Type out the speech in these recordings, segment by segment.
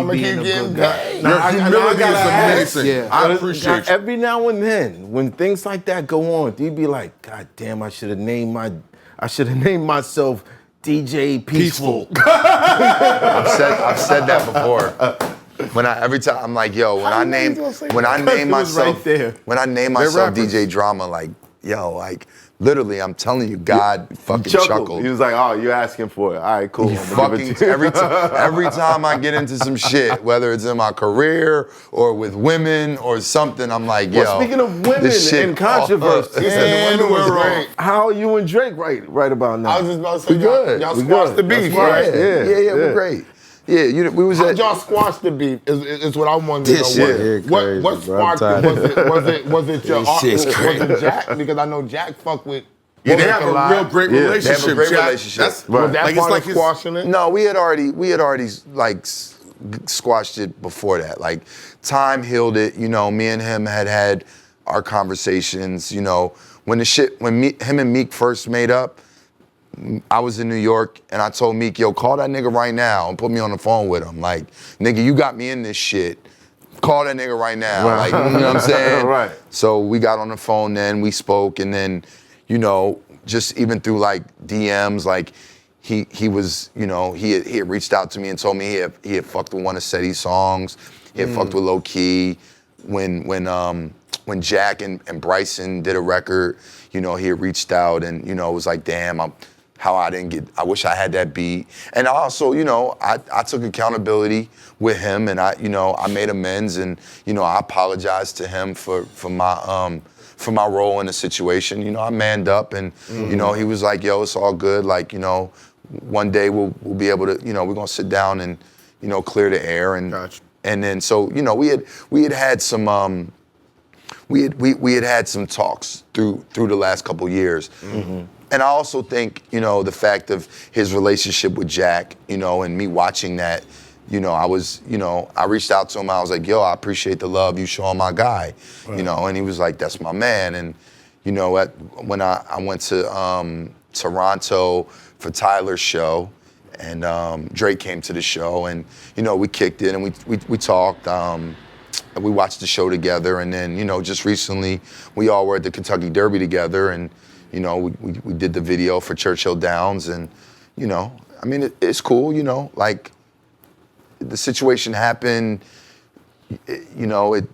I'm being a good guy. Your humility is amazing. Yeah. I appreciate you. Every now and then, when things like that go on, you be like, God damn, I should have named myself DJ Peaceful. I've said that before. Every time I'm like, yo, when I name myself DJ Drama, like, yo, like literally, I'm telling you, God fucking chuckled. He was like, oh, you're asking for it. All right, cool. Every time I get into some shit, whether it's in my career or with women or something, I'm like, yo. Well, speaking of women and controversy, how are you and Drake right about now? I was just about to say, y'all squashed the beef, right? Yeah, we're great. Yeah, we was How'd y'all squash the beef? Is what I wanted to know. What sparked it? Was it your was it Jack? Because I know Jack fuck with. Yeah, they have a real great relationship. They have a great relationship. Was that part of squashing it? No, we had already like squashed it before that. Like time healed it. You know, me and him had our conversations. You know, when him and Meek first made up. I was in New York and I told Meek, yo, call that nigga right now and put me on the phone with him. Like, nigga, you got me in this shit. Call that nigga right now. Right. Like, you know what I'm saying? Right. So we got on the phone then, we spoke, and then, you know, just even through like DMs, like he was, you know, he had reached out to me and told me he had fucked with one of Seti's songs. He had fucked with Low Key. When Jack and Bryson did a record, you know, he had reached out and, you know, it was like, damn, I wish I had that beat. And also, you know, I took accountability with him and I made amends and, you know, I apologized to him for my role in the situation. You know, I manned up and, you know, he was like, yo, it's all good. Like, you know, one day we'll be able to, you know, we're gonna sit down and, you know, clear the air and and then so, you know, we had had some talks through the last couple years. Mm-hmm. And I also think, you know, the fact of his relationship with Jack, you know, and me watching that, you know, I reached out to him. I was like, yo, I appreciate the love you show my guy, you know, and he was like, that's my man. And, you know, when I went to Toronto for Tyler's show, and Drake came to the show, and, you know, we kicked it and we talked. We watched the show together, and then, you know, just recently, we all were at the Kentucky Derby together, and, you know, we did the video for Churchill Downs, and, you know, I mean, it's cool, you know, like, the situation happened, you know, it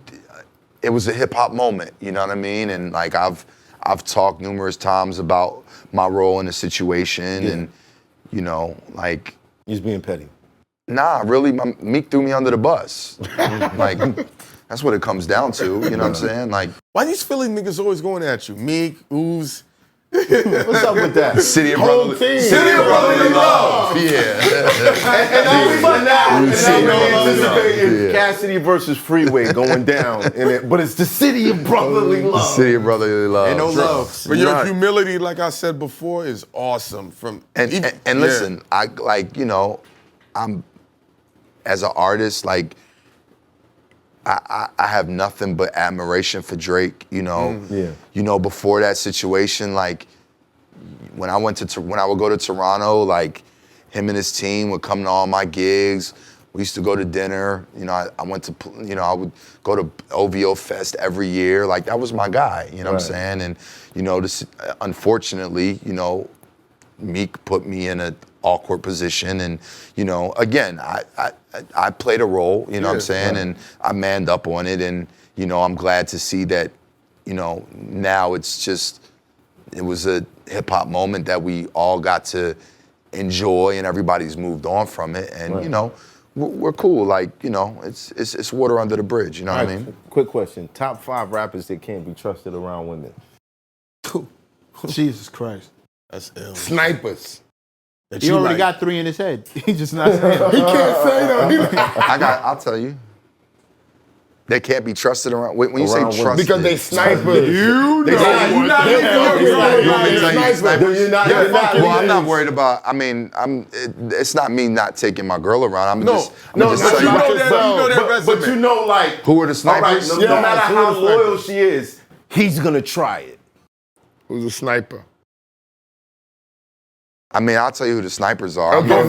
was a hip-hop moment, you know what I mean? And, like, I've talked numerous times about my role in the situation, and, you know, like... He's being petty. Nah, really, Meek threw me under the bus. Like, that's what it comes down to, you know what I'm saying? Like, why these Philly niggas always going at you? Meek, Ooze. What's up with that? City of Brotherly Love. Yeah. And now we anticipating Cassidy versus Freeway going down, but it's the City of Brotherly Love. City of Brotherly Love. Ain't no love. But your humility, like I said before, is awesome. And listen, I like, you know, I'm, as an artist, like, I have nothing but admiration for Drake, you know. You know, before that situation, like, when I would go to Toronto, like, him and his team would come to all my gigs. We used to go to dinner. You know, I would go to OVO Fest every year. Like, that was my guy, you know what I'm saying? And, you know, unfortunately, you know, Meek put me in an awkward position, and, you know, again, I played a role, you know what I'm saying, and I manned up on it, and, you know, I'm glad to see that, you know, now it was a hip-hop moment that we all got to enjoy, and everybody's moved on from it, and, you know, we're cool, like, you know, it's water under the bridge, you know what I mean? Quick question, top 5 rappers that can't be trusted around women. Jesus Christ. That's ill. Snipers. He already got 3 in his head. He's just not saying He can't say that. I'll tell you. They can't be trusted around. When you say trusted, because they snipers. You're not. Well, I'm not worried about. I mean, it's not me not taking my girl around. But you know, like, who are the snipers? Right, no matter how loyal she is, he's gonna try it. Who's a sniper? I mean, I'll tell you who the snipers are. I'm not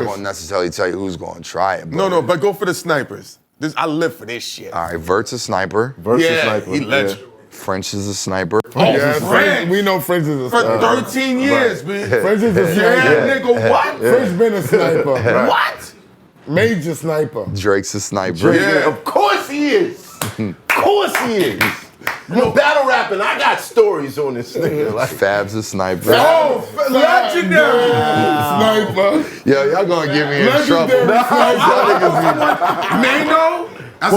going to necessarily tell you who's going to try it. No, but go for the snipers. I live for this shit. All right, Vert's a sniper. Vert's a sniper. He legend. French is a sniper. Yeah, French. We know French is a sniper. For 13 years, man. French is a sniper. Yeah, nigga, what? French been a sniper. What? Major sniper. Drake's a sniper. Yeah. Of course he is. Of course he is. You know, battle rapping, I got stories on this nigga. Like, Fab's a sniper. Oh, legendary. Sniper. Yo, y'all gonna get me in trouble. Mano? Can I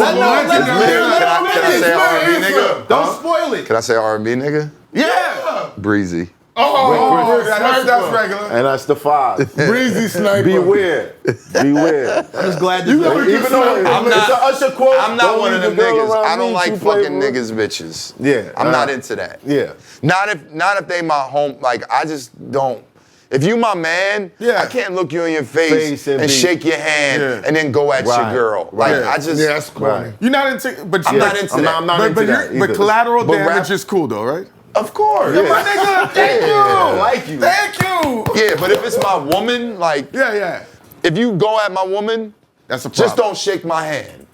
say R&B nigga? Don't spoil it. Can I say R&B nigga? Yeah. Breezy. That's regular. and that's the 5. Breezy sniper. Beware. Beware. I'm just glad this Even though it's an Usher quote, I'm not one of them niggas. I don't like fucking niggas bitches. Yeah. I'm not into that. Yeah. Not if they my home. Like I just don't. If you my man, I can't look you in your face and shake your hand and then go at your girl. Like I just that's corny. You're not into, but I'm not into that. I'm not into that either. But collateral But damage is cool though, right? Of course. My nigga, thank you. I like you. Thank you. Yeah, but if it's my woman, like if you go at my woman, that's a problem. just don't shake my hand.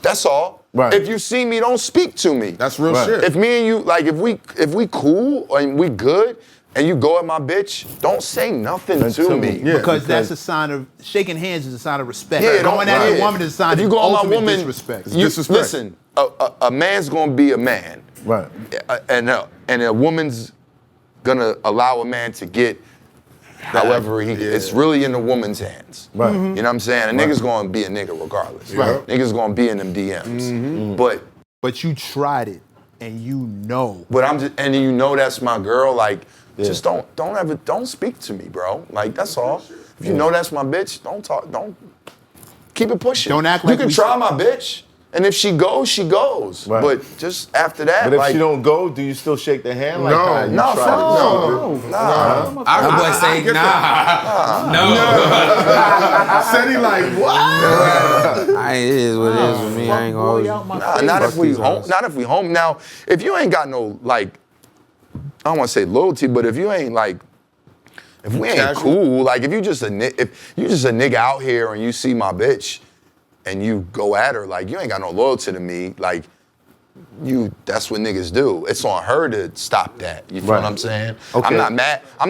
That's all. Right. If you see me, don't speak to me. That's real shit. If me and you, like, if we cool and we good, and you go at my bitch, don't say nothing to me. Yeah, because that's a sign of shaking hands is a sign of respect. Yeah, going at your woman is a sign if you of go on my ultimate woman, disrespect. Listen, a man's gonna be a man, right? And a woman's gonna allow a man to get however he. It's really in the woman's hands. Right. You know what I'm saying? A nigga's gonna be a nigga regardless. Right. Nigga's gonna be in them DMs. But you tried it, and you know. But and you know that's my girl. Like, just don't speak to me, bro. Like that's all. If you know that's my bitch, don't keep it pushing. Don't act like you can try my bitch, and if she goes, she goes. Right. But just after that, But if like, she don't go, do you still shake the hand? Like, No. no. Our boy say nah. No. Said he like, what? It is what it is with me. I ain't gonna. Not if we home. Not if we home. Now, if you ain't got no like, I don't want to say loyalty, but if you ain't like, if we ain't cool, like if you just a nigga out here and you see my bitch, and you go at her, like you ain't got no loyalty to me, like that's what niggas do. It's on her to stop that. You feel what I'm saying? Okay. I'm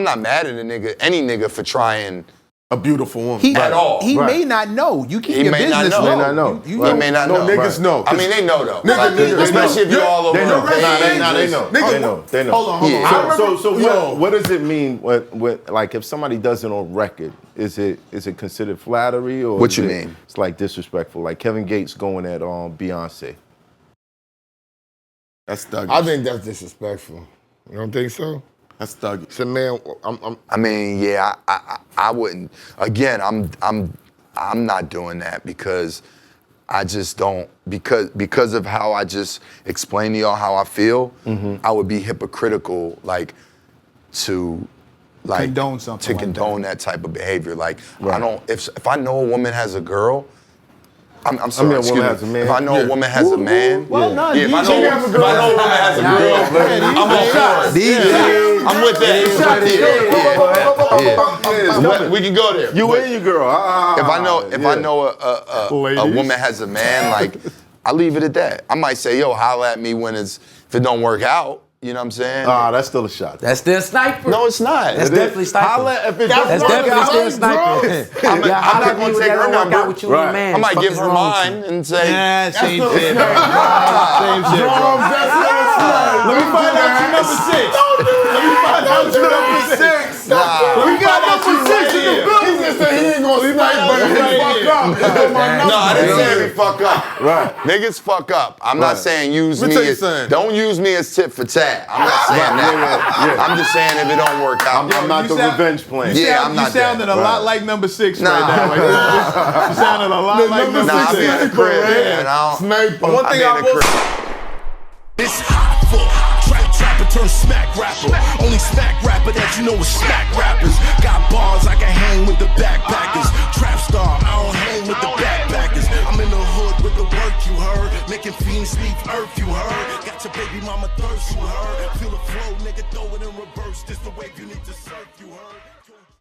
not mad at any nigga for trying A beautiful woman. at all. He may not know. You keep your may not business know. low. May not know. You He may not know. Niggas know. I mean, they know though. Nigga, Especially if you're all over They know. the page. They know. Nigga, They know. Hold on. Yeah. So what does it mean when like if somebody does it on record? Is it considered flattery or What is you it- mean? It's like disrespectful. Like Kevin Gates going at Beyonce. That's thuggish. I think that's disrespectful. You don't think so? That's thuggish. It's a man. I mean, yeah, I wouldn't. Again, I'm not doing that because I just don't because of how I just explained to y'all how I feel. I would be hypocritical, like to condone something. to like condone that type of behavior. Like I don't. If I know a woman has a girl. I'm sorry, a excuse woman me. has a man. If I know a woman has a man, Well, no, if I know a woman has a girl, I'm all for it. I'm with that. We can go there. You But and your girl. if I know a woman has a man, like I leave it at that. I might say, yo, holla at me if it don't work out. You know what I'm saying? That's still a shot. That's still sniper. No, it's not. That's definitely sniper. That's definitely still sniper. I'm not gonna take her number. Man, I might give her mine and say, Yeah, same shit. Same shit, bro. Let me find out your number 6. Let me find out your number 6. nah. We got number 6 in the building. He just said he ain't gonna snipe, but if he fuck up, No, I didn't say if he fuck up. Right. Niggas fuck up. I'm not saying use Let me me tell you as, something. don't use me as tit for tat. I'm not saying that. I'm just saying if it don't work out. I'm not the revenge plan. Yeah, I'm not You sounded that. a lot like number 6 Nah. right now. You sounded a lot like number 6. Nah, I be in the crib, man. Sniper. One thing I will It's hot for trapper turn smack rapper. Only smack rapper that you know is smack rappers. Got bars I can hang with the backpackers. Trap star, I don't hang with the backpackers. I'm in the hood with the work you heard. Making fiends leave earth, you heard? Got your baby mama thirst, you heard? Feel the flow, nigga, throw it in reverse. This the wave you need to surf, you heard?